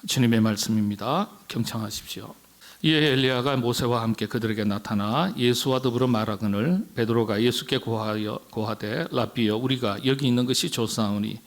주님의 말씀입니다. 경청하십시오. 이에 엘리야가 모세와 함께 그들에게 나타나 예수와 더불어 말하거늘 베드로가 예수께 고하되 라비여 우리가 여기 있는 것이 좋사오니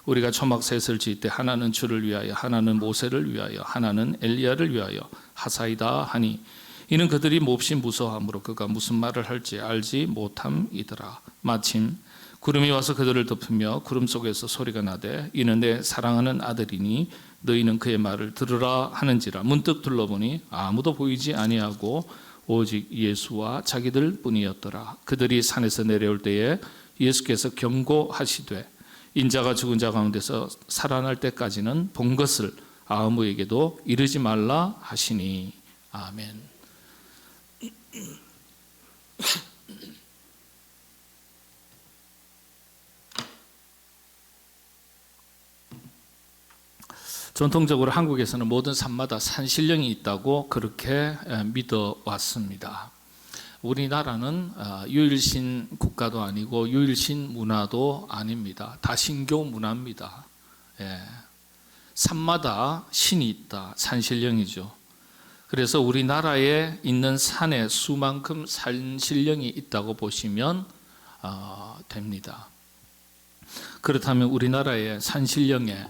우리가 초막셋을 지을 때 하나는 주를 위하여 하나는 모세를 위하여 하나는 엘리야를 위하여 하사이다 하니 이는 그들이 몹시 무서워하므로 그가 무슨 말을 할지 알지 못함이더라. 마침 구름이 와서 그들을 덮으며 구름 속에서 소리가 나되 이는 내 사랑하는 아들이니 너희는 그의 말을 들으라 하는지라. 문득 둘러보니 아무도 보이지 아니하고 오직 예수와 자기들 뿐이었더라. 그들이 산에서 내려올 때에 예수께서 경고하시되 인자가 죽은 자 가운데서 살아날 때까지는 본 것을 아무에게도 이르지 말라 하시니. 아멘. 전통적으로 한국에서는 모든 산마다 산신령이 있다고 그렇게 믿어왔습니다. 우리나라는 유일신 국가도 아니고 유일신 문화도 아닙니다. 다신교 문화입니다. 산마다 신이 있다, 산신령이죠. 그래서 우리나라에 있는 산에 수만큼 산신령이 있다고 보시면 됩니다. 그렇다면 우리나라의 산신령이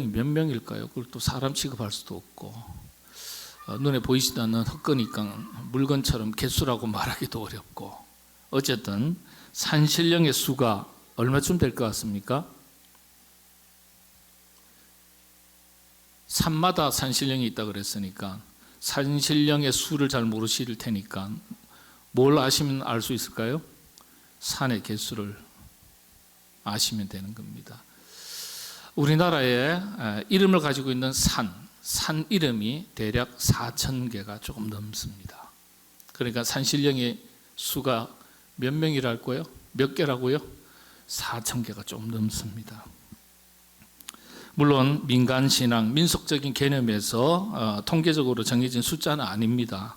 몇 명일까요? 그걸 또 사람 취급할 수도 없고 눈에 보이지도 않는 흙거니까 물건처럼 개수라고 말하기도 어렵고 어쨌든 산신령의 수가 얼마쯤 될 것 같습니까? 산마다 산신령이 있다 그랬으니까 산신령의 수를 잘 모르실 테니까 뭘 아시면 알 수 있을까요? 산의 개수를 아시면 되는 겁니다. 우리나라에 이름을 가지고 있는 산 이름이 대략 4,000개가 조금 넘습니다. 그러니까 산신령의 수가 몇 명이랄까요? 몇 개라고요? 4,000개가 조금 넘습니다. 물론 민간신앙, 민속적인 개념에서 통계적으로 정해진 숫자는 아닙니다.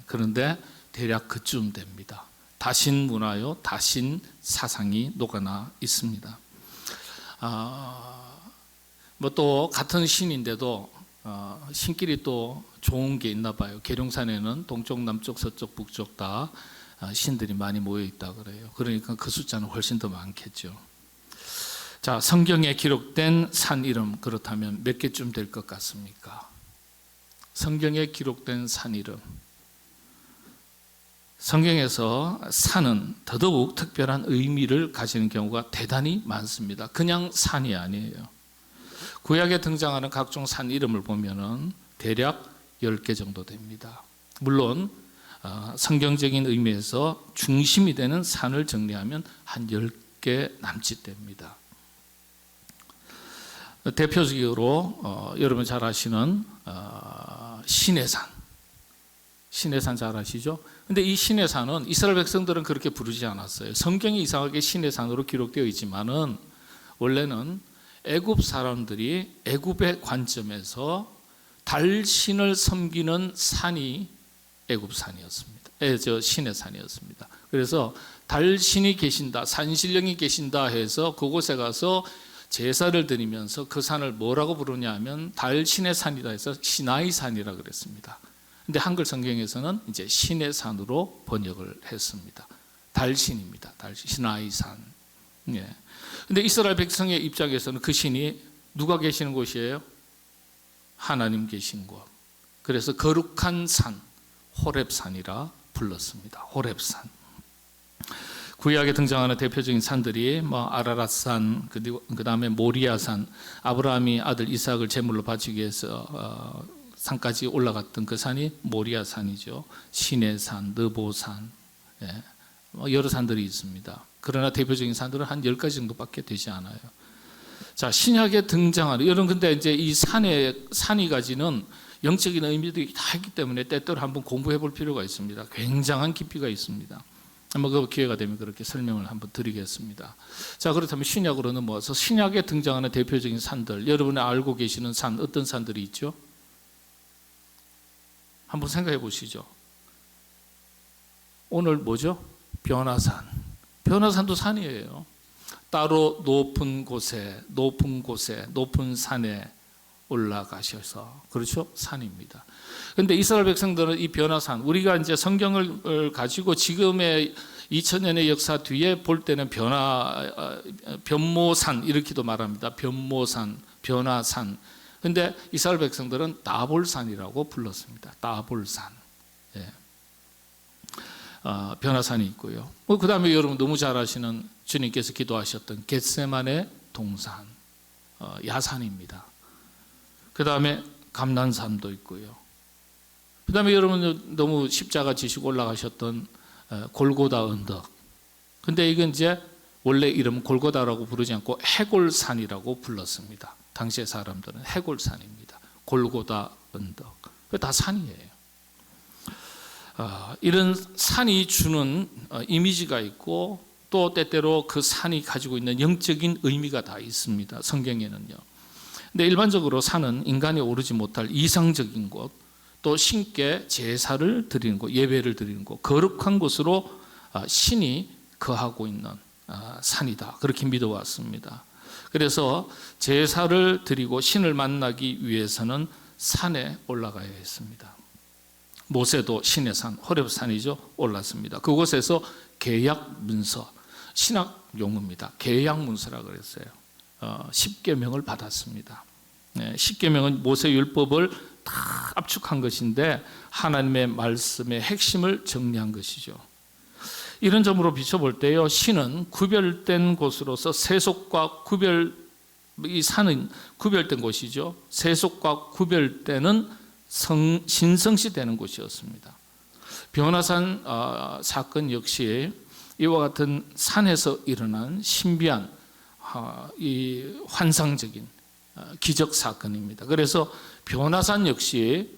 그런데 대략 그쯤 됩니다. 다신 문화요, 다신 사상이 녹아나 있습니다. 뭐 또 같은 신인데도 신끼리 또 좋은 게 있나 봐요. 계룡산에는 동쪽, 남쪽, 서쪽, 북쪽 다 신들이 많이 모여 있다 그래요. 그러니까 그 숫자는 훨씬 더 많겠죠. 자, 성경에 기록된 산 이름 그렇다면 몇 개쯤 될 것 같습니까? 성경에 기록된 산 이름. 성경에서 산은 더더욱 특별한 의미를 가지는 경우가 대단히 많습니다. 그냥 산이 아니에요. 구약에 등장하는 각종 산 이름을 보면은 대략 10개 정도 됩니다. 물론 성경적인 의미에서 중심이 되는 산을 정리하면 한 10개 남짓 됩니다. 대표적으로 여러분 잘 아시는 시내산. 시내산 잘 아시죠? 근데 이 시내산은 이스라엘 백성들은 그렇게 부르지 않았어요. 성경이 이상하게 시내산으로 기록되어 있지만은 원래는 애굽 사람들이 애굽의 관점에서 달신을 섬기는 산이 애굽산이었습니다. 시내산이었습니다. 그래서 달신이 계신다, 산신령이 계신다 해서 그곳에 가서 제사를 드리면서 그 산을 뭐라고 부르냐 하면 달신의 산이다 해서 시나이 산이라 그랬습니다. 근데 한글 성경에서는 이제 신의 산으로 번역을 했습니다. 달신입니다. 달신, 시나이산. 예. 근데 이스라엘 백성의 입장에서는 그 신이 누가 계시는 곳이에요? 하나님 계신 곳. 그래서 거룩한 산, 호렙산이라 불렀습니다. 호렙산. 구약에 등장하는 대표적인 산들이 아라랏산, 그 다음에 모리아산, 아브라함이 아들 이삭을 제물로 바치기 위해서 산까지 올라갔던 그 산이 모리아산이죠. 시내산, 느보산, 여러 산들이 있습니다. 그러나 대표적인 산들은 한 10가지 정도밖에 되지 않아요. 자, 신약에 등장하는 여러분, 근데 이제 이 산이 가지는 영적인 의미들이 다 있기 때문에 때때로 한번 공부해 볼 필요가 있습니다. 굉장한 깊이가 있습니다. 한번 그 기회가 되면 그렇게 설명을 한번 드리겠습니다. 자, 그렇다면 신약으로는 모아서 신약에 등장하는 대표적인 산들, 여러분이 알고 계시는 산, 어떤 산들이 있죠? 한번 생각해 보시죠. 오늘 뭐죠? 변화산. 변화산도 산이에요. 따로 높은 곳에 높은 산에 올라가셔서, 그렇죠? 산입니다. 그런데 이스라엘 백성들은 이 변화산, 우리가 이제 성경을 가지고 지금의 2000년의 역사 뒤에 볼 때는 변모산 이렇게도 말합니다. 변모산, 변화산. 근데 이스라엘 백성들은 다볼산이라고 불렀습니다. 다볼산. 예. 변화산이 있고요. 그 다음에 여러분 너무 잘 아시는 주님께서 기도하셨던 겟세마네 동산, 야산입니다. 그 다음에 감난산도 있고요. 그 다음에 여러분 너무 십자가 지시고 올라가셨던 골고다 언덕. 근데 이건 이제 원래 이름 골고다라고 부르지 않고 해골산이라고 불렀습니다. 당시의 사람들은 해골산입니다. 골고다 언덕. 다 산이에요. 이런 산이 주는 이미지가 있고 또 때때로 그 산이 가지고 있는 영적인 의미가 다 있습니다. 성경에는요. 근데 일반적으로 산은 인간이 오르지 못할 이상적인 곳, 또 신께 제사를 드리는 곳, 예배를 드리는 곳, 거룩한 곳으로 신이 거하고 있는 산이다. 그렇게 믿어왔습니다. 그래서 제사를 드리고 신을 만나기 위해서는 산에 올라가야 했습니다. 모세도 신의 산, 호렙산이죠. 올랐습니다. 그곳에서 계약 문서, 신학 용어입니다. 계약 문서라고 그랬어요. 10계명을 받았습니다. 10계명은 모세 율법을 다 압축한 것인데 하나님의 말씀의 핵심을 정리한 것이죠. 이런 점으로 비춰볼 때요, 신은 구별된 곳으로서 세속과 이 산은 구별된 곳이죠. 세속과 구별되는 신성시 되는 곳이었습니다. 변화산 사건 역시 이와 같은 산에서 일어난 신비한 이 환상적인 기적 사건입니다. 그래서 변화산 역시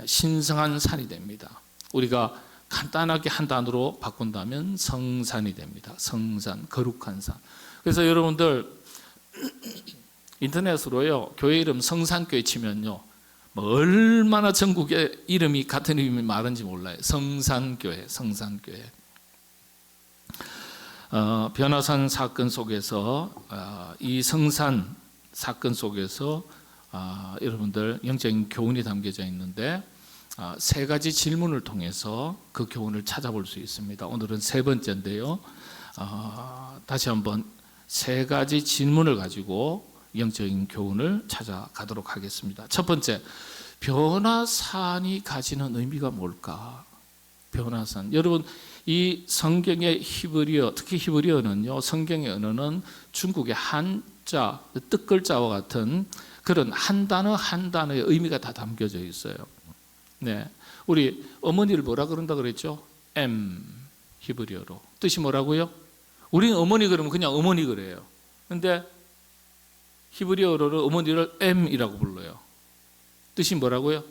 신성한 산이 됩니다. 우리가 간단하게 한 단어로 바꾼다면 성산이 됩니다. 성산, 거룩한 산. 그래서 여러분들 인터넷으로요, 교회 이름 성산교회 치면요, 얼마나 전국에 이름이 같은 이름이 많은지 몰라요. 성산교회, 성산교회. 변화산 사건 속에서 이 성산 사건 속에서 여러분들 영적인 교훈이 담겨져 있는데 세 가지 질문을 통해서 그 교훈을 찾아볼 수 있습니다. 오늘은 세 번째인데요. 다시 한번 세 가지 질문을 가지고 영적인 교훈을 찾아가도록 하겠습니다. 첫 번째, 변화산이 가지는 의미가 뭘까? 변화산. 여러분, 이 성경의 히브리어, 특히 히브리어는요, 성경의 언어는 중국의 한자, 뜻글자와 같은 그런 한 단어 한 단어의 의미가 다 담겨져 있어요. 네, 우리 어머니를 뭐라 그런다 그랬죠? 히브리어로. 뜻이 뭐라고요? 우리는 어머니 그러면 그냥 어머니 그래요. 근데 히브리어로 어머니를 M이라고 불러요. 뜻이 뭐라고요?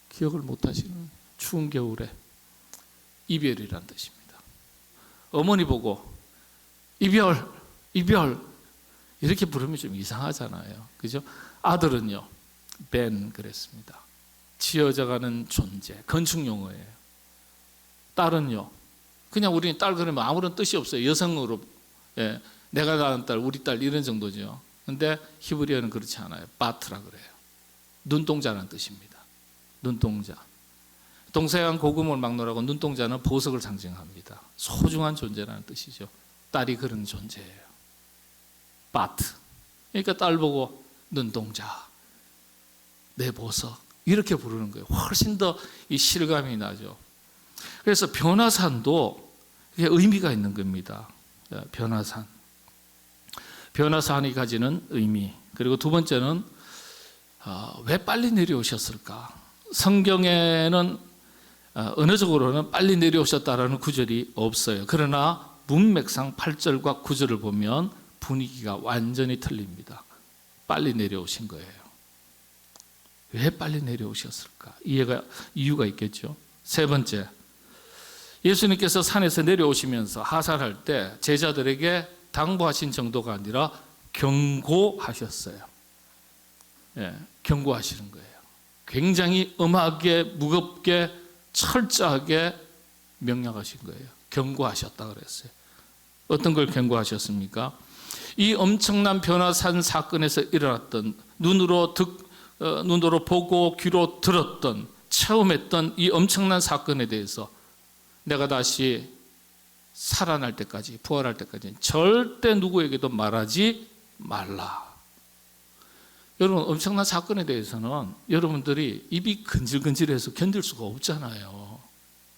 기억을 못 하시는 추운 겨울에 이별이란 뜻입니다. 어머니 보고 이별 이렇게 부르면 좀 이상하잖아요. 그죠? 아들은요, 벤 그랬습니다. 지어져가는 존재, 건축 용어예요. 딸은요, 그냥 우리는 딸 그러면 아무런 뜻이 없어요. 여성으로, 예, 내가 낳은 딸, 우리 딸 이런 정도죠. 근데 히브리어는 그렇지 않아요. 바트라 그래요. 눈동자라는 뜻입니다. 눈동자. 동서양 고금을 막론하고 눈동자는 보석을 상징합니다. 소중한 존재라는 뜻이죠. 딸이 그런 존재예요. 바트. 그러니까 딸 보고 눈동자, 내 보석 이렇게 부르는 거예요. 훨씬 더 이 실감이 나죠. 그래서 변화산도 의미가 있는 겁니다. 변화산. 변화산이 가지는 의미. 그리고 두 번째는 왜 빨리 내려오셨을까? 성경에는 언어적으로는 빨리 내려오셨다라는 구절이 없어요. 그러나 문맥상 8절과 9절을 보면 분위기가 완전히 틀립니다. 빨리 내려오신 거예요. 왜 빨리 내려오셨을까? 이유가 있겠죠. 세 번째, 예수님께서 산에서 내려오시면서 하산할 때 제자들에게 당부하신 정도가 아니라 경고하셨어요. 예, 경고하시는 거예요. 굉장히 엄하게, 무겁게, 철저하게 명령하신 거예요. 경고하셨다 그랬어요. 어떤 걸 경고하셨습니까? 이 엄청난 변화산 사건에서 일어났던 눈으로 보고 귀로 들었던 처음 했던 이 엄청난 사건에 대해서 내가 다시 살아날 때까지, 부활할 때까지 절대 누구에게도 말하지 말라. 여러분, 엄청난 사건에 대해서는 여러분들이 입이 근질근질해서 견딜 수가 없잖아요.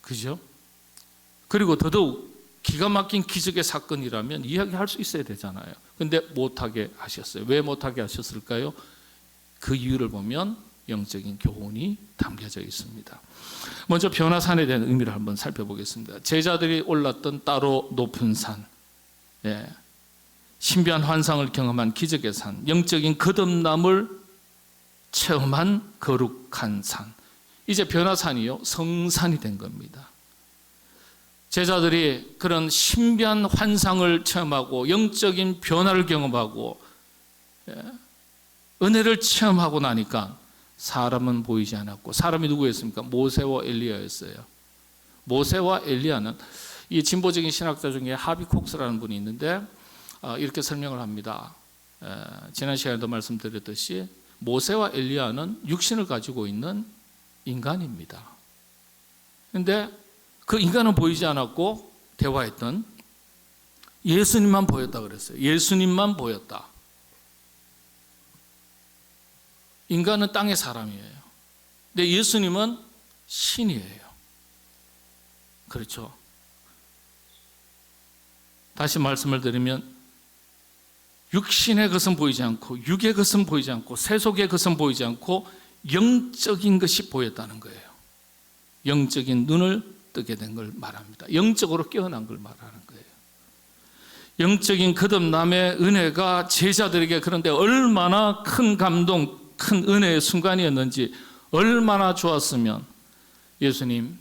그죠? 그리고 더더욱 기가 막힌 기적의 사건이라면 이야기할 수 있어야 되잖아요. 근데 못하게 하셨어요. 왜 못하게 하셨을까요? 그 이유를 보면 영적인 교훈이 담겨져 있습니다. 먼저 변화산에 대한 의미를 한번 살펴보겠습니다. 제자들이 올랐던 따로 높은 산, 신비한 환상을 경험한 기적의 산, 영적인 거듭남을 체험한 거룩한 산, 이제 변화산이요 성산이 된 겁니다. 제자들이 그런 신비한 환상을 체험하고 영적인 변화를 경험하고 은혜를 체험하고 나니까 사람은 보이지 않았고, 사람이 누구였습니까? 모세와 엘리야였어요. 모세와 엘리야는 이 진보적인 신학자 중에 하비 콕스라는 분이 있는데 이렇게 설명을 합니다. 지난 시간에도 말씀드렸듯이 모세와 엘리야는 육신을 가지고 있는 인간입니다. 그런데 그 인간은 보이지 않았고 대화했던 예수님만 보였다 그랬어요. 예수님만 보였다. 인간은 땅의 사람이에요. 근데 예수님은 신이에요. 그렇죠. 다시 말씀을 드리면 육신의 것은 보이지 않고 육의 것은 보이지 않고 세속의 것은 보이지 않고 영적인 것이 보였다는 거예요. 영적인 눈을 뜨게 된 걸 말합니다. 영적으로 깨어난 걸 말하는 거예요. 영적인 거듭남의 은혜가 제자들에게 그런데 얼마나 큰 감동, 큰 은혜의 순간이었는지, 얼마나 좋았으면 예수님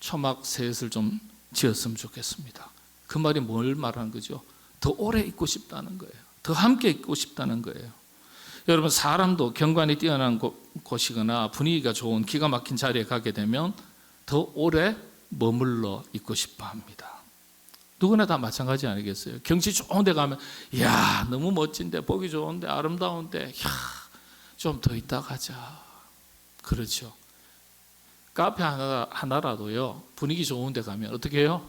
초막 셋을 좀 지었으면 좋겠습니다. 그 말이 뭘 말하는 거죠? 더 오래 있고 싶다는 거예요. 더 함께 있고 싶다는 거예요. 여러분, 사람도 경관이 뛰어난 곳이거나 분위기가 좋은 기가 막힌 자리에 가게 되면 더 오래 머물러 있고 싶어 합니다. 누구나 다 마찬가지 아니겠어요? 경치 좋은 데 가면 이야 너무 멋진데, 보기 좋은데, 아름다운데, 좀 더 있다 가자. 그렇죠. 카페 하나라도요 분위기 좋은 데 가면 어떻게 해요?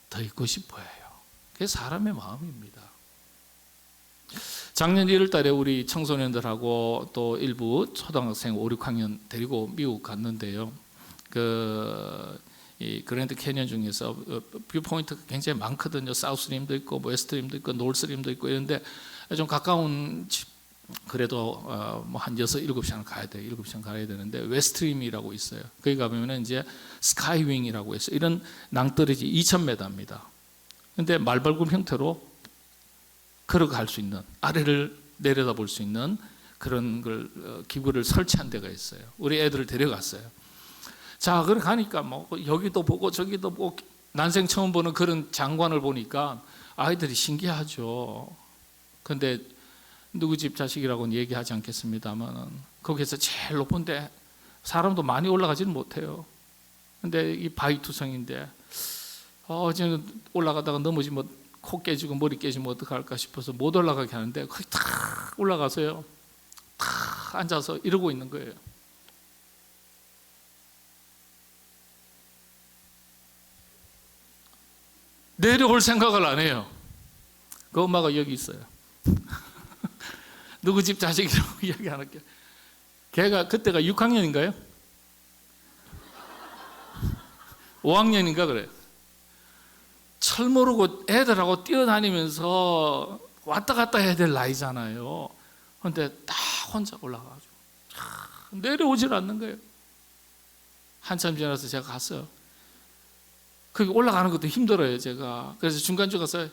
더 있고 싶어요. 그게 사람의 마음입니다. 작년 1월 달에 우리 청소년들하고 또 일부 초등학생 5, 6학년 데리고 미국 갔는데요. 이 그랜드 캐니언 중에서 뷰포인트가 굉장히 많거든요. 사우스림도 있고 웨스트림도 있고 노스림도 있고 이런데 좀 가까운 그래도 뭐 한 6, 7시간 가야 돼요. 7시간 가야 되는데 웨스트림이라고 있어요. 거기 가보면 이제 스카이윙이라고 해서 이런 낭떠러지 2,000m입니다. 근데 말발굽 형태로 걸어갈 수 있는, 아래를 내려다볼 수 있는 그런 걸 기구를 설치한 데가 있어요. 우리 애들을 데려갔어요. 자, 그래 가니까 뭐 여기도 보고 저기도 보고 난생 처음 보는 그런 장관을 보니까 아이들이 신기하죠. 근데 누구 집 자식이라고는 얘기하지 않겠습니다만 거기서 제일 높은데 사람도 많이 올라가지는 못해요. 근데 이 바위투성인데 어제는 올라가다가 넘어지면 코 깨지고 머리 깨지면 어떡할까 싶어서 못 올라가게 하는데 거기 탁 올라가서요 탁 앉아서 이러고 있는 거예요. 내려올 생각을 안 해요. 그 엄마가 여기 있어요. 누구 집 자식이라고 이야기 안 할게요. 걔가 그때가 6학년인가요? 5학년인가 그래요. 철 모르고 애들하고 뛰어다니면서 왔다 갔다 해야 될 나이잖아요. 그런데 딱 혼자 올라가가지고 내려오질 않는 거예요. 한참 지나서 제가 갔어요. 거기 올라가는 것도 힘들어요, 제가. 그래서 중간중간 가서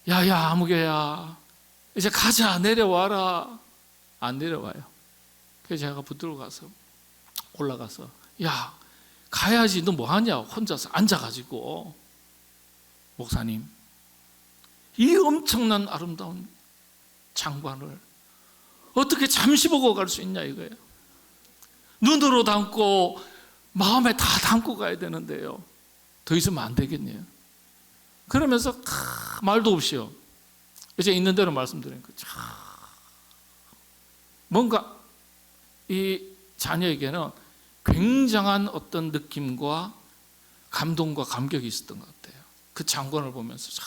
야야 아무개야 이제 가자, 내려와라. 안 내려와요. 그래서 제가 붙들고 가서 올라가서 야 가야지, 너 뭐하냐, 혼자서 앉아가지고. 목사님, 이 엄청난 아름다운 장관을 어떻게 잠시 보고 갈 수 있냐 이거예요. 눈으로 담고 마음에 다 담고 가야 되는데요. 더 있으면 안 되겠네요. 그러면서 말도 없이요. 이제 있는 대로 말씀드리니까 뭔가 이 자녀에게는 굉장한 어떤 느낌과 감동과 감격이 있었던 것 같아요. 그 장관을 보면서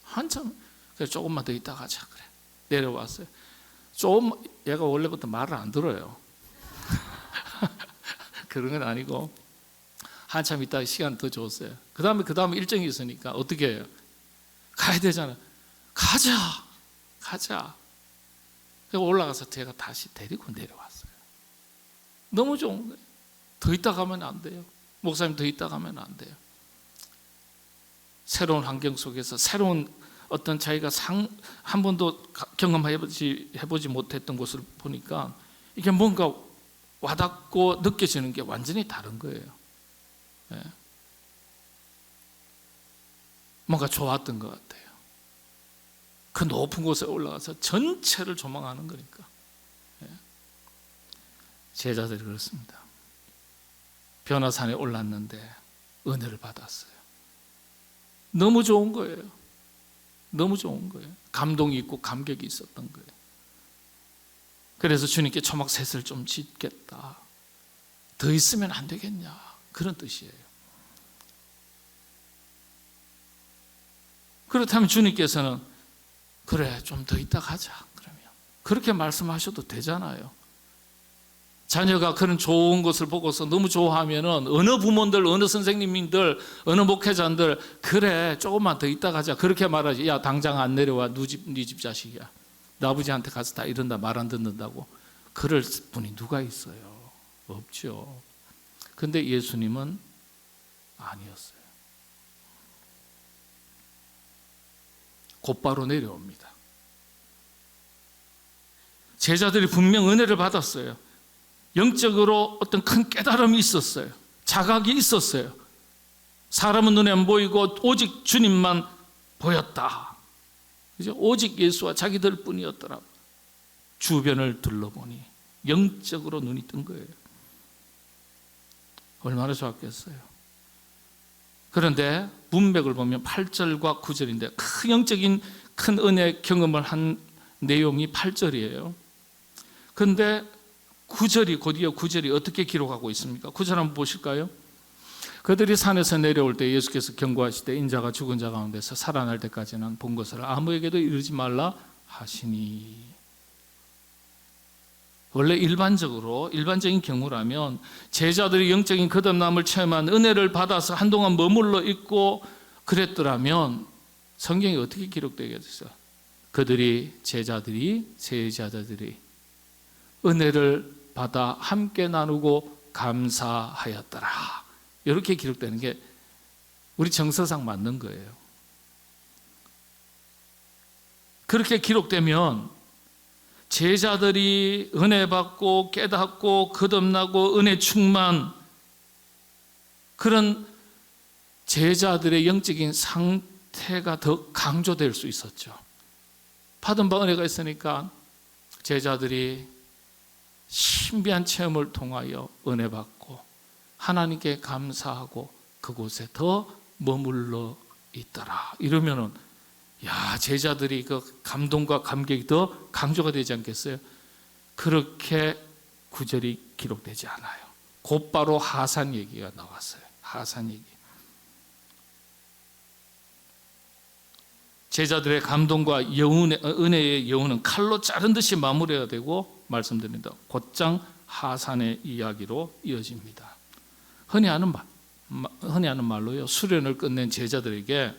한참 그래, 조금만 더 있다 가자 그래 내려왔어요. 좀 얘가 원래부터 말을 안 들어요. 그런 건 아니고 한참 있다가 시간 더 줬어요. 그 다음에 일정이 있으니까 어떻게 해요? 가야 되잖아요. 가자. 그래서 올라가서 제가 다시 데리고 내려왔어요. 너무 좋은 거예요. 더 있다 가면 안 돼요. 목사님 더 있다 가면 안 돼요. 새로운 환경 속에서 새로운 어떤 자기가 한 번도 경험해보지 못했던 곳을 보니까 이게 뭔가 와닿고 느껴지는 게 완전히 다른 거예요. 예. 뭔가 좋았던 것 같아요. 그 높은 곳에 올라가서 전체를 조망하는 거니까. 예. 제자들이 그렇습니다. 변화산에 올랐는데 은혜를 받았어요. 너무 좋은 거예요. 너무 좋은 거예요. 감동이 있고 감격이 있었던 거예요. 그래서 주님께 초막셋을 좀 짓겠다. 더 있으면 안 되겠냐. 그런 뜻이에요. 그렇다면 주님께서는 그래 좀 더 있다 가자. 그러면 그렇게 말씀하셔도 되잖아요. 자녀가 그런 좋은 것을 보고서 너무 좋아하면은 어느 부모들, 어느 선생님들, 어느 목회자들 그래 조금만 더 있다 가자 그렇게 말하지. 야 당장 안 내려와 네 집 자식이야. 너 아버지한테 가서 다 이런다 말 안 듣는다고 그럴 분이 누가 있어요? 없죠. 근데 예수님은 아니었어요. 곧바로 내려옵니다. 제자들이 분명 은혜를 받았어요. 영적으로 어떤 큰 깨달음이 있었어요. 자각이 있었어요. 사람은 눈에 안 보이고 오직 주님만 보였다. 오직 예수와 자기들 뿐이었더라. 주변을 둘러보니 영적으로 눈이 뜬 거예요. 얼마나 좋았겠어요. 그런데 문맥을 보면 8절과 9절인데 큰 영적인 큰 은혜 경험을 한 내용이 8절이에요. 그런데 9절이 곧이어 9절이 어떻게 기록하고 있습니까? 9절 한번 보실까요? 그들이 산에서 내려올 때 예수께서 경고하시되 인자가 죽은 자 가운데서 살아날 때까지는 본 것을 아무에게도 이르지 말라 하시니. 원래 일반적인 경우라면 제자들이 영적인 거듭남을 체험한 은혜를 받아서 한동안 머물러 있고 그랬더라면 성경이 어떻게 기록되겠어요? 제자들이 은혜를 받아 함께 나누고 감사하였더라. 이렇게 기록되는 게 우리 정서상 맞는 거예요. 그렇게 기록되면 제자들이 은혜 받고 깨닫고 거듭나고 은혜 충만 그런 제자들의 영적인 상태가 더 강조될 수 있었죠. 받은 바 은혜가 있으니까 제자들이 신비한 체험을 통하여 은혜 받고 하나님께 감사하고 그곳에 더 머물러 있더라. 이러면은 야, 제자들이 그 감동과 감격이 더 강조가 되지 않겠어요? 그렇게 구절이 기록되지 않아요. 곧바로 하산 얘기가 나왔어요. 하산 얘기. 제자들의 감동과 은혜의 여운은 칼로 자른 듯이 마무리가 되고 말씀드립니다. 곧장 하산의 이야기로 이어집니다. 흔히 하는 말로요. 수련을 끝낸 제자들에게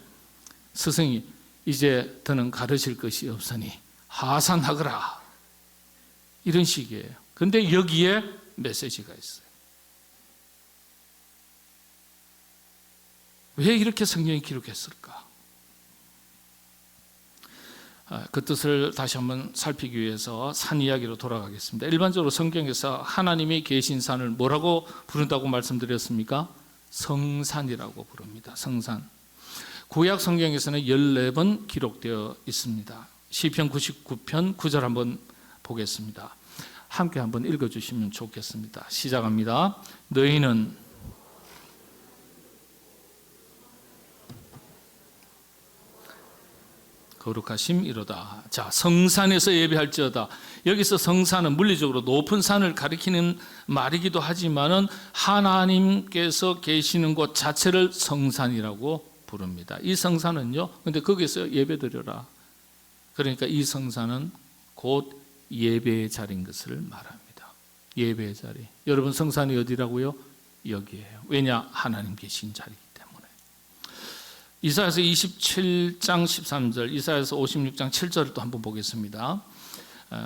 스승이 이제 더는 가르칠 것이 없으니 하산하거라. 이런 식이에요. 그런데 여기에 메시지가 있어요. 왜 이렇게 성경이 기록했을까? 그 뜻을 다시 한번 살피기 위해서 산 이야기로 돌아가겠습니다. 일반적으로 성경에서 하나님이 계신 산을 뭐라고 부른다고 말씀드렸습니까? 성산이라고 부릅니다. 성산. 구약 성경에서는 14번 기록되어 있습니다. 시편 99편 9절 한번 보겠습니다. 함께 한번 읽어주시면 좋겠습니다. 시작합니다. 너희는 거룩하심이로다. 자, 성산에서 예배할지어다. 여기서 성산은 물리적으로 높은 산을 가리키는 말이기도 하지만은 하나님께서 계시는 곳 자체를 성산이라고 부릅니다. 이 성산은요, 근데 거기서 예배드려라. 그러니까 이 성산은 곧 예배의 자리인 것을 말합니다. 예배의 자리. 여러분, 성산이 어디라고요? 여기에요. 왜냐? 하나님 계신 자리이기 때문에. 이사야서 27장 13절, 이사야서 56장 7절을 또 한번 보겠습니다.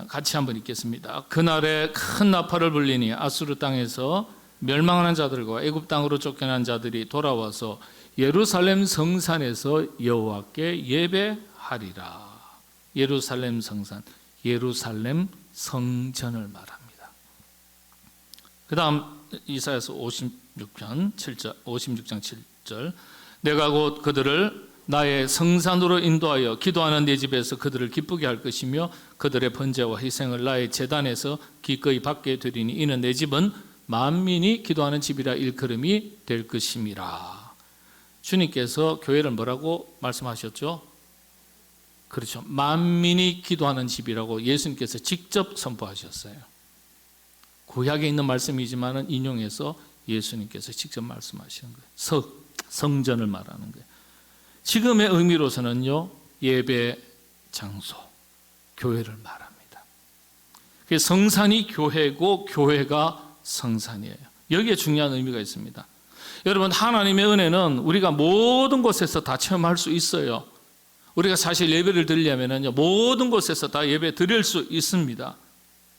같이 한번 읽겠습니다. 그날에 큰 나팔을 불리니 아수르 땅에서 멸망하는 자들과 애굽 땅으로 쫓겨난 자들이 돌아와서 예루살렘 성산에서 여호와께 예배하리라. 예루살렘 성산, 예루살렘 성전을 말합니다. 그 다음 이사야서 56장 7절, 내가 곧 그들을 나의 성산으로 인도하여 기도하는 내 집에서 그들을 기쁘게 할 것이며 그들의 번제와 희생을 나의 제단에서 기꺼이 받게 되리니 이는 내 집은 만민이 기도하는 집이라 일컬음이 될 것임이라. 주님께서 교회를 뭐라고 말씀하셨죠? 그렇죠. 만민이 기도하는 집이라고 예수님께서 직접 선포하셨어요. 구약에 있는 말씀이지만 인용해서 예수님께서 직접 말씀하시는 거예요. 성전을 말하는 거예요. 지금의 의미로서는요, 예배 장소, 교회를 말합니다. 성산이 교회고 교회가 성산이에요. 여기에 중요한 의미가 있습니다. 여러분, 하나님의 은혜는 우리가 모든 곳에서 다 체험할 수 있어요. 우리가 사실 예배를 드리려면요, 모든 곳에서 다 예배 드릴 수 있습니다.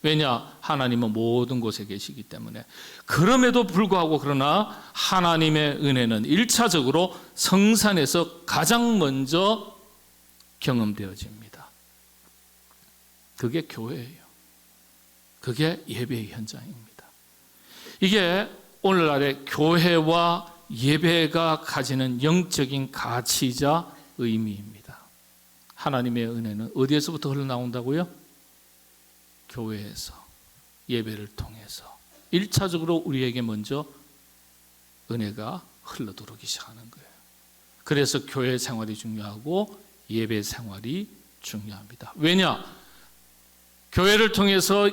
왜냐? 하나님은 모든 곳에 계시기 때문에. 그럼에도 불구하고 그러나 하나님의 은혜는 1차적으로 성산에서 가장 먼저 경험되어집니다. 그게 교회예요. 그게 예배의 현장입니다. 이게 오늘날의 교회와 예배가 가지는 영적인 가치이자 의미입니다. 하나님의 은혜는 어디에서부터 흘러나온다고요? 교회에서, 예배를 통해서 1차적으로 우리에게 먼저 은혜가 흘러들어오기 시작하는 거예요. 그래서 교회 생활이 중요하고 예배 생활이 중요합니다. 왜냐? 교회를 통해서,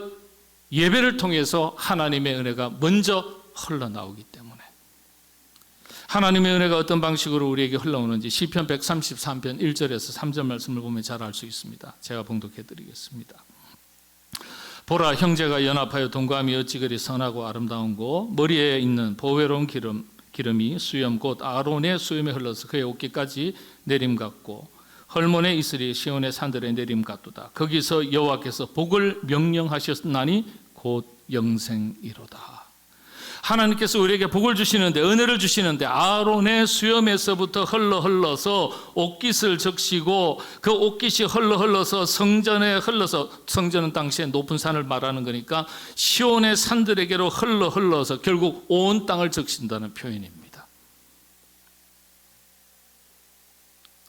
예배를 통해서 하나님의 은혜가 먼저 흘러나오기 때문에. 하나님의 은혜가 어떤 방식으로 우리에게 흘러오는지 시편 133편 1절에서 3절 말씀을 보면 잘 알 수 있습니다. 제가 봉독해 드리겠습니다. 보라, 형제가 연합하여 동거함이 어찌 그리 선하고 아름다운고, 머리에 있는 보배로운 기름이 수염 곧 아론의 수염에 흘러서 그의 옷깃까지 내림 같고, 헐몬의 이슬이 시온의 산들의 내림 같도다. 거기서 여호와께서 복을 명령하셨나니 곧 영생이로다. 하나님께서 우리에게 복을 주시는데, 은혜를 주시는데 아론의 수염에서부터 흘러서 옷깃을 적시고 그 옷깃이 흘러서 성전에 흘러서, 성전은 당시에 높은 산을 말하는 거니까 시온의 산들에게로 흘러서 결국 온 땅을 적신다는 표현입니다.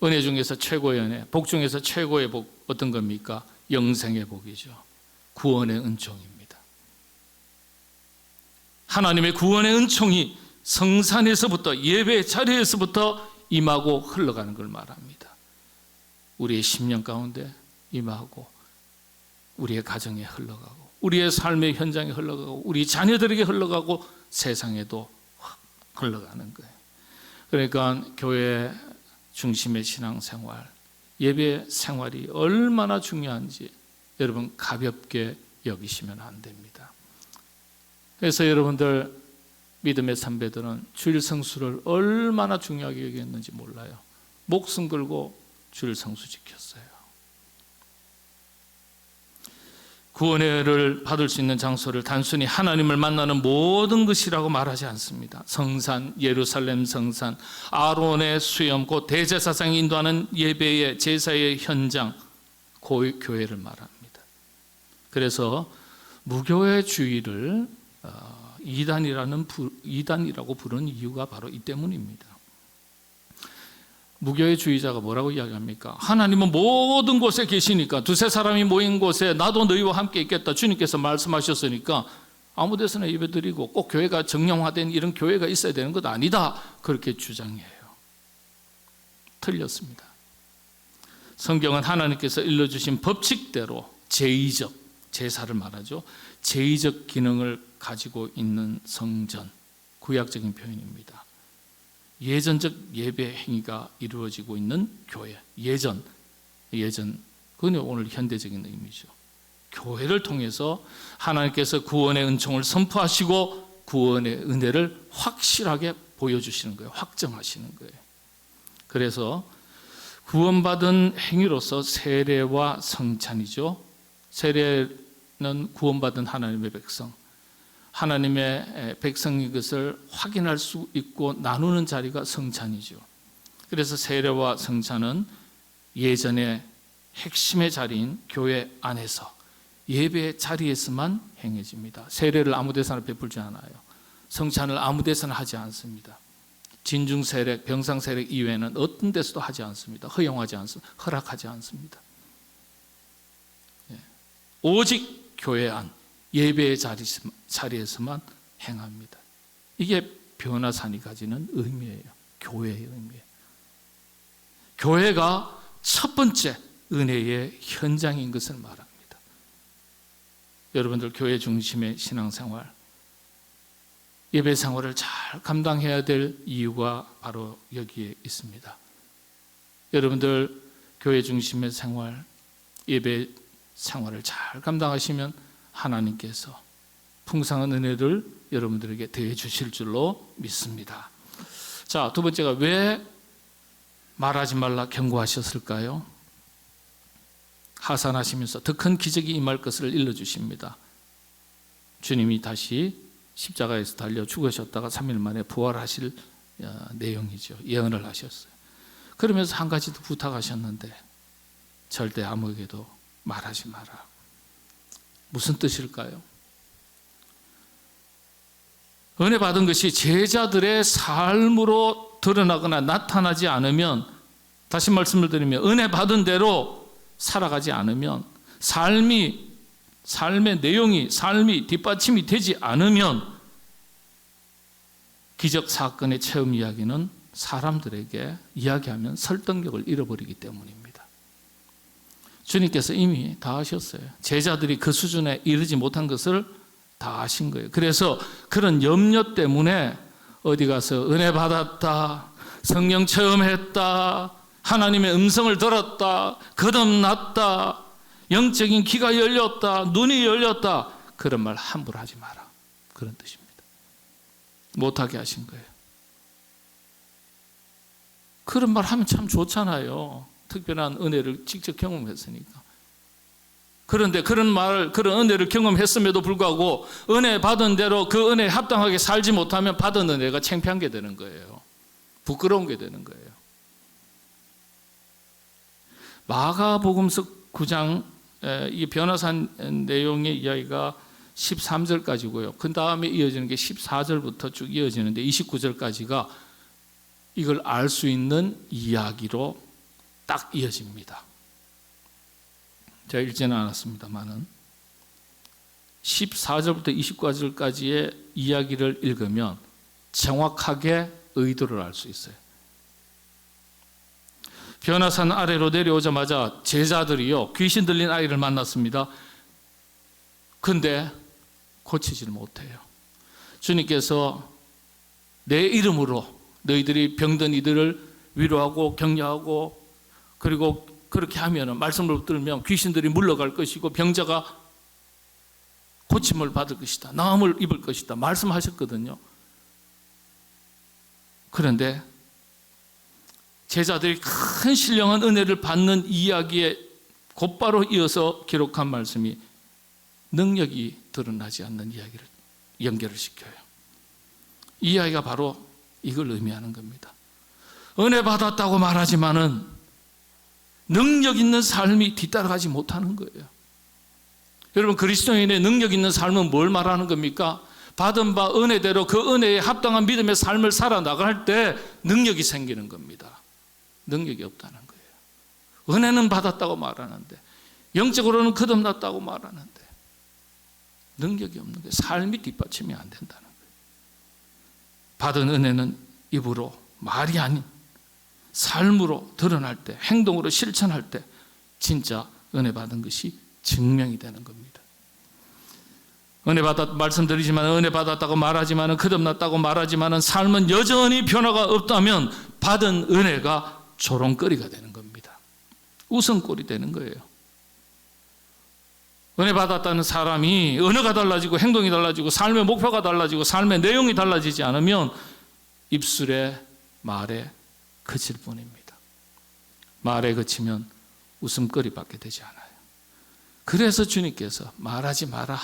은혜 중에서 최고의 은혜, 복 중에서 최고의 복 어떤 겁니까? 영생의 복이죠. 구원의 은총입니다. 하나님의 구원의 은총이 성산에서부터, 예배 자리에서부터 임하고 흘러가는 걸 말합니다. 우리의 심령 가운데 임하고 우리의 가정에 흘러가고 우리의 삶의 현장에 흘러가고 우리 자녀들에게 흘러가고 세상에도 흘러가는 거예요. 그러니까 교회 중심의 신앙생활, 예배 생활이 얼마나 중요한지 여러분 가볍게 여기시면 안 됩니다. 그래서 여러분들 믿음의 선배들은 주일 성수를 얼마나 중요하게 여겼는지 몰라요. 목숨 걸고 주일 성수 지켰어요. 구원을 받을 수 있는 장소를 단순히 하나님을 만나는 모든 것이라고 말하지 않습니다. 성산, 예루살렘 성산, 아론의 수염, 곧 대제사장이 인도하는 예배의 제사의 현장, 교회를 말합니다. 그래서 무교회 주의를 이단이라고 부르는 이유가 바로 이 때문입니다. 무교회 주의자가 뭐라고 이야기합니까? 하나님은 모든 곳에 계시니까, 두세 사람이 모인 곳에 나도 너희와 함께 있겠다 주님께서 말씀하셨으니까 아무 데서나 예배드리고 꼭 교회가 정량화된 이런 교회가 있어야 되는 것 아니다, 그렇게 주장해요. 틀렸습니다. 성경은 하나님께서 일러주신 법칙대로 제의적, 제사를 말하죠. 제의적 기능을 가지고 있는 성전, 구약적인 표현입니다. 예전적 예배 행위가 이루어지고 있는 교회, 예전, 그건 오늘 현대적인 의미죠. 교회를 통해서 하나님께서 구원의 은총을 선포하시고 구원의 은혜를 확실하게 보여주시는 거예요. 확정하시는 거예요. 그래서 구원받은 행위로서 세례와 성찬이죠. 세례는 구원받은 하나님의 백성, 하나님의 백성인 것을 확인할 수 있고 나누는 자리가 성찬이죠. 그래서 세례와 성찬은 예전의 핵심의 자리인 교회 안에서 예배의 자리에서만 행해집니다. 세례를 아무 데서나 베풀지 않아요. 성찬을 아무 데서나 하지 않습니다. 진중세례, 병상세례 이외에는 어떤 데서도 하지 않습니다. 허용하지 않습니다. 허락하지 않습니다. 오직 교회 안, 예배의 자리에서만 행합니다. 이게 변화산이 가지는 의미예요. 교회의 의미예요. 교회가 첫 번째 은혜의 현장인 것을 말합니다. 여러분들 교회 중심의 신앙생활, 예배 생활을 잘 감당해야 될 이유가 바로 여기에 있습니다. 여러분들 교회 중심의 생활, 예배 생활을 잘 감당하시면 하나님께서 풍성한 은혜를 여러분들에게 더해 주실 줄로 믿습니다. 자, 두 번째가 왜 말하지 말라 경고하셨을까요? 하산하시면서 더 큰 기적이 임할 것을 일러주십니다. 주님이 다시 십자가에서 달려 죽으셨다가 3일 만에 부활하실 내용이죠. 예언을 하셨어요. 그러면서 한 가지 더 부탁하셨는데 절대 아무에게도 말하지 마라. 무슨 뜻일까요? 은혜 받은 것이 제자들의 삶으로 드러나거나 나타나지 않으면, 다시 말씀을 드리면 은혜 받은 대로 살아가지 않으면, 삶의 내용이, 삶이 뒷받침이 되지 않으면 기적 사건의 체험 이야기는 사람들에게 이야기하면 설득력을 잃어버리기 때문입니다. 주님께서 이미 다 하셨어요. 제자들이 그 수준에 이르지 못한 것을 다 아신 거예요. 그래서 그런 염려 때문에 어디 가서 은혜 받았다, 성령 체험했다, 하나님의 음성을 들었다, 거듭났다, 영적인 귀가 열렸다, 눈이 열렸다, 그런 말 함부로 하지 마라. 그런 뜻입니다. 못하게 하신 거예요. 그런 말 하면 참 좋잖아요. 특별한 은혜를 직접 경험했으니까. 그런데 그런 은혜를 경험했음에도 불구하고 은혜 받은 대로 그 은혜에 합당하게 살지 못하면 받은 은혜가 창피한 게 되는 거예요. 부끄러운 게 되는 거예요. 마가복음서 9장 이 변화산 내용의 이야기가 13절까지고요. 그 다음에 이어지는 게 14절부터 쭉 이어지는데 29절까지가 이걸 알 수 있는 이야기로 딱 이어집니다. 제가 읽지는 않았습니다만은 14절부터 29절까지의 이야기를 읽으면 정확하게 의도를 알 수 있어요. 변화산 아래로 내려오자마자 제자들이요, 귀신 들린 아이를 만났습니다. 근데 고치지를 못해요. 주님께서 내 이름으로 너희들이 병든 이들을 위로하고 격려하고, 그리고 그렇게 하면 말씀을 들으면 귀신들이 물러갈 것이고 병자가 고침을 받을 것이다, 나음을 입을 것이다 말씀하셨거든요. 그런데 제자들이 큰 신령한 은혜를 받는 이야기에 곧바로 이어서 기록한 말씀이 능력이 드러나지 않는 이야기를 연결을 시켜요. 이 이야기가 바로 이걸 의미하는 겁니다. 은혜 받았다고 말하지만은 능력 있는 삶이 뒤따라가지 못하는 거예요. 여러분, 그리스도인의 능력 있는 삶은 뭘 말하는 겁니까? 받은 바 은혜대로 그 은혜에 합당한 믿음의 삶을 살아나갈 때 능력이 생기는 겁니다. 능력이 없다는 거예요. 은혜는 받았다고 말하는데, 영적으로는 거듭났다고 말하는데 능력이 없는 거예요. 삶이 뒷받침이 안 된다는 거예요. 받은 은혜는 입으로, 말이 아닌 삶으로 드러날 때, 행동으로 실천할 때 진짜 은혜 받은 것이 증명이 되는 겁니다. 말씀드리지만 은혜 받았다고 말하지만, 거듭났다고 말하지만 삶은 여전히 변화가 없다면 받은 은혜가 조롱거리가 되는 겁니다. 웃음꼴이 되는 거예요. 은혜 받았다는 사람이 언어가 달라지고 행동이 달라지고 삶의 목표가 달라지고 삶의 내용이 달라지지 않으면 입술에 말에 그칠 뿐입니다. 말에 그치면 웃음거리밖에 되지 않아요. 그래서 주님께서 말하지 마라.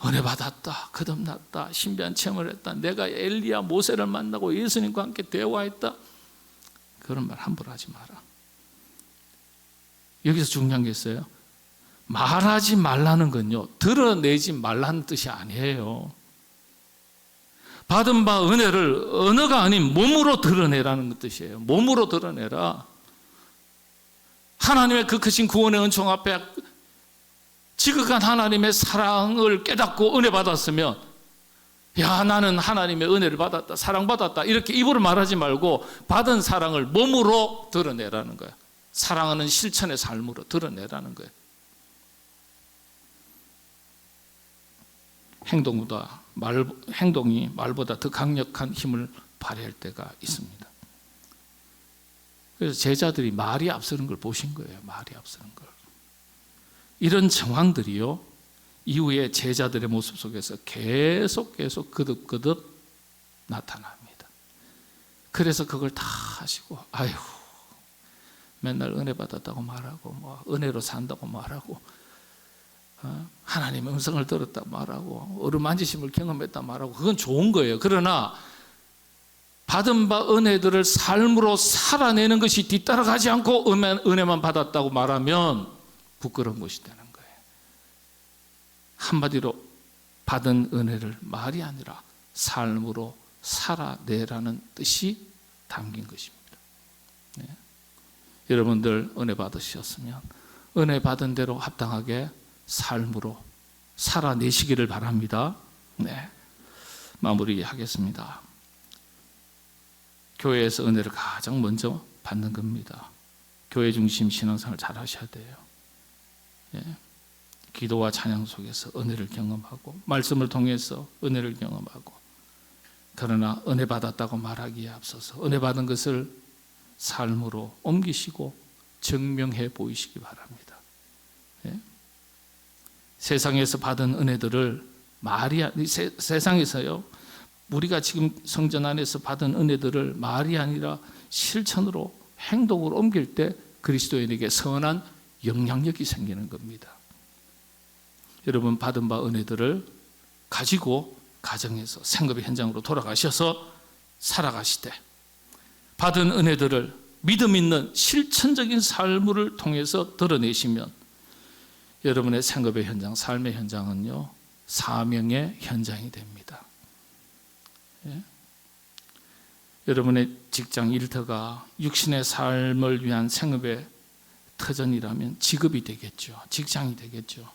은혜 받았다, 거듭났다, 신비한 체험을 했다, 내가 엘리야 모세를 만나고 예수님과 함께 대화했다, 그런 말 함부로 하지 마라. 여기서 중요한 게 있어요. 말하지 말라는 건요, 드러내지 말라는 뜻이 아니에요. 받은 바 은혜를 언어가 아닌 몸으로 드러내라는 뜻이에요. 몸으로 드러내라. 하나님의 그 크신 구원의 은총 앞에 지극한 하나님의 사랑을 깨닫고 은혜 받았으면, 야, 나는 하나님의 은혜를 받았다, 사랑받았다, 이렇게 입으로 말하지 말고 받은 사랑을 몸으로 드러내라는 거예요. 사랑하는 실천의 삶으로 드러내라는 거예요. 행동이 말보다 더 강력한 힘을 발휘할 때가 있습니다. 그래서 제자들이 말이 앞서는 걸 보신 거예요. 말이 앞서는 걸. 이런 정황들이요, 이후에 제자들의 모습 속에서 계속 거듭 나타납니다. 그래서 그걸 다 하시고, 아유, 맨날 은혜 받았다고 말하고, 뭐 은혜로 산다고 말하고, 하나님의 음성을 들었다 말하고, 어루만지심을 경험했다 말하고, 그건 좋은 거예요. 그러나 받은 바 은혜들을 삶으로 살아내는 것이 뒤따라가지 않고 은혜만 받았다고 말하면 부끄러운 것이 되는 거예요. 한마디로 받은 은혜를 말이 아니라 삶으로 살아내라는 뜻이 담긴 것입니다. 네. 여러분들 은혜 받으셨으면 은혜 받은 대로 합당하게 삶으로 살아내시기를 바랍니다. 네. 마무리하겠습니다. 교회에서 은혜를 가장 먼저 받는 겁니다. 교회 중심 신앙생활 잘 하셔야 돼요. 예. 기도와 찬양 속에서 은혜를 경험하고, 말씀을 통해서 은혜를 경험하고, 그러나 은혜 받았다고 말하기에 앞서서 은혜 받은 것을 삶으로 옮기시고 증명해 보이시기 바랍니다. 예. 세상에서 받은 은혜들을 세상에서요, 우리가 지금 성전 안에서 받은 은혜들을 말이 아니라 실천으로, 행동으로 옮길 때 그리스도인에게 선한 영향력이 생기는 겁니다. 여러분, 받은 바 은혜들을 가지고 가정에서 생업의 현장으로 돌아가셔서 살아가시되, 받은 은혜들을 믿음 있는 실천적인 삶을 통해서 드러내시면 여러분의 생업의 현장, 삶의 현장은요, 사명의 현장이 됩니다. 예? 여러분의 직장 일터가 육신의 삶을 위한 생업의 터전이라면 직업이 되겠죠. 직장이 되겠죠.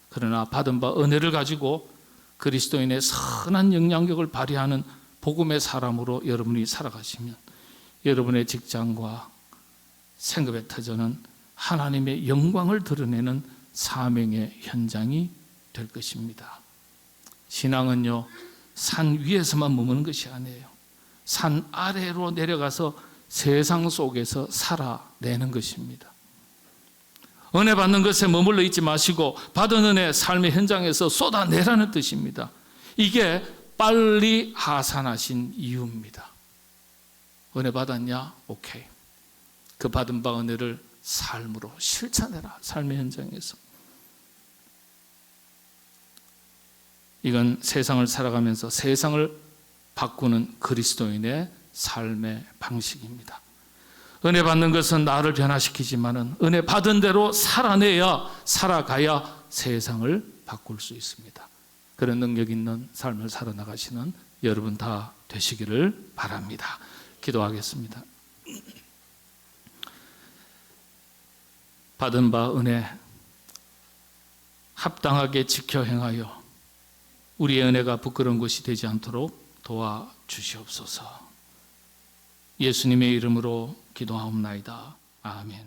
그러나 받은 바 은혜를 가지고 그리스도인의 선한 영향력을 발휘하는 복음의 사람으로 여러분이 살아가시면 여러분의 직장과 생업의 터전은 하나님의 영광을 드러내는 사명의 현장이 될 것입니다. 신앙은요, 산 위에서만 머무는 것이 아니에요. 산 아래로 내려가서 세상 속에서 살아내는 것입니다. 은혜 받는 것에 머물러 있지 마시고 받은 은혜 삶의 현장에서 쏟아내라는 뜻입니다. 이게 빨리 하산하신 이유입니다. 은혜 받았냐? 오케이. 그 받은 바 은혜를 삶으로 실천해라. 삶의 현장에서. 이건 세상을 살아가면서 세상을 바꾸는 그리스도인의 삶의 방식입니다. 은혜 받는 것은 나를 변화시키지만은 은혜 받은 대로 살아가야 세상을 바꿀 수 있습니다. 그런 능력 있는 삶을 살아나가시는 여러분 다 되시기를 바랍니다. 기도하겠습니다. 받은 바 은혜 합당하게 지켜 행하여 우리의 은혜가 부끄러운 것이 되지 않도록 도와주시옵소서. 예수님의 이름으로 기도하옵나이다. 아멘.